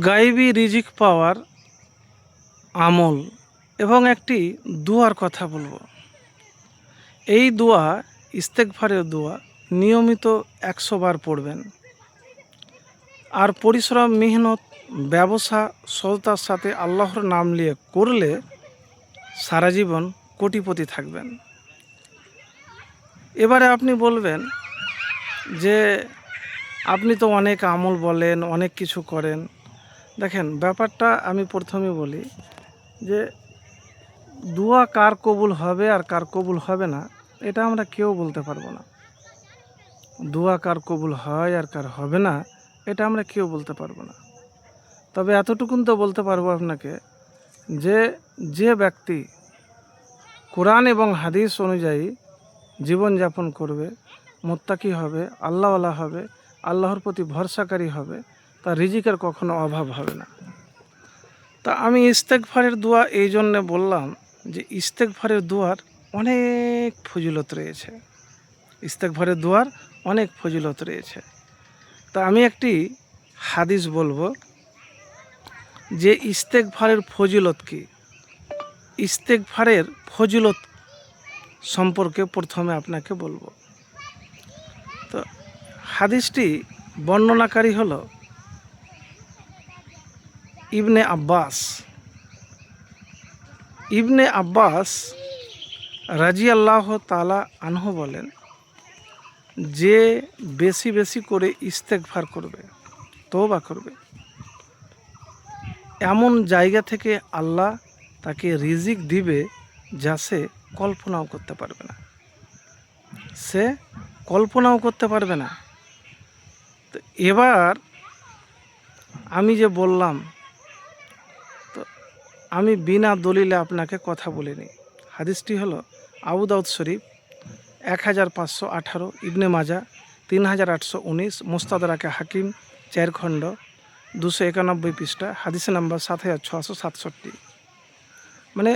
গায়েবী রিজিক পাওয়ার আমল এবং একটি দুয়ার কথা বলবো। এই দোয়া ইস্তেগফারের দোয়া নিয়মিত 100 বার পড়বেন। আর পরিশ্রম, মেহনত, ব্যবসা সততার সাথে আল্লাহর নাম নিয়ে করলে সারা জীবন কোটিপতি থাকবেন। এবারে আপনি বলবেন যে আপনি তো অনেক আমল বলেন, অনেক কিছু করেন। দেখেন, ব্যাপারটা আমি প্রথমে বলি যে দোয়া কার কবুল হবে আর কার কবুল হবে না এটা আমরা কেউ বলতে পারবো না। দোয়া কার কবুল হয় আর কার হবে না এটা আমরা কেউ বলতে পারবো না। তবে এতটুকুন তো বলতে পারবো আপনাকে যে যে ব্যক্তি কোরআন এবং হাদিস অনুযায়ী জীবনযাপন করবে, মুত্তাকি হবে, আল্লাহওয়ালা হবে, আল্লাহর প্রতি ভরসাকারী হবে, তার রিজিকের কখনো অভাব হবে না। তা আমি ইস্তেগফারের দোয়া এই জন্যে বললাম যে ইস্তেগফারের দোয়ার অনেক ফজিলত রয়েছে। ইস্তেগফারের দোয়ার অনেক ফজিলত রয়েছে। তা আমি একটি হাদিস বলবো যে ইস্তেগফারের ফজিলত কী। ইস্তেগফারের ফজিলত সম্পর্কে প্রথমে আপনাকে বলবো। তো হাদিসটি বর্ণনাকারী হলো ইবনে আব্বাস। ইবনে আব্বাস রাজিয়াল্লাহু তাআলা আনহু বলেন, যে বেশি বেশি করে ইস্তেগফার করবে, তওবা করবে, এমন জায়গা থেকে আল্লাহ তাকে রিজিক দিবে যা সে কল্পনাও করতে পারবে না। সে কল্পনাও করতে পারবে না। তো এবার আমি যে বললাম, তো আমি বিনা দলিলে আপনাকে কথা বলিনি। হাদিসটি হলো আবু দাউদ শরীফ 1518, ইবনে মাজা 3819, মুস্তাদরাকে হাকিম 4 খণ্ড 291 পৃষ্ঠা, হাদিস নাম্বার 7667। মানে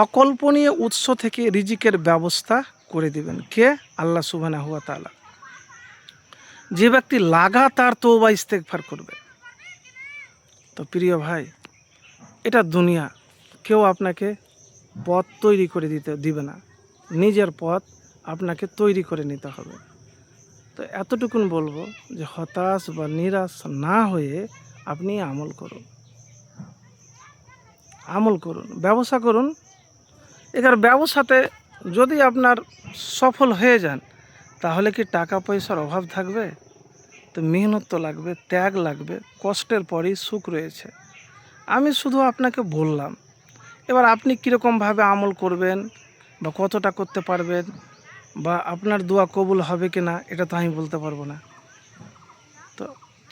অকল্পনীয় উৎস থেকে রিজিকের ব্যবস্থা করে দিবেন কে? আল্লাহ সুবহানাহু ওয়া তাআলা। যে ব্যক্তি লাগাতার তওবা ইস্তেগফার করবে। তো প্রিয় ভাই, এটা দুনিয়া, কেউ আপনাকে পথ তৈরি করে দিবে না, নিজের পথ আপনাকে তৈরি করে নিতে হবে। তো এতটুকুন বলবো যে হতাশ বা নিরাশ না হয়ে আপনি আমল করুন, ব্যবসা করুন। এবার ব্যবসাতে যদি আপনার সফল হয়ে যান তাহলে কি টাকা পয়সার অভাব থাকবে? তো মেহনত তো লাগবে, ত্যাগ লাগবে, কষ্টের পরেই সুখ রয়েছে। আমি শুধু আপনাকে বললাম, এবার আপনি কীরকমভাবে আমল করবেন বা কতটা করতে পারবেন বা আপনার দোয়া কবুল হবে কি না এটা তো আমি বলতে পারবো না। তো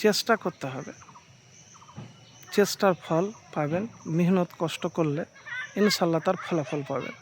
চেষ্টা করতে হবে, চেষ্টার ফল পাবেন। মেহনত কষ্ট করলে ইনশাল্লাহ তার ফলাফল পাবেন।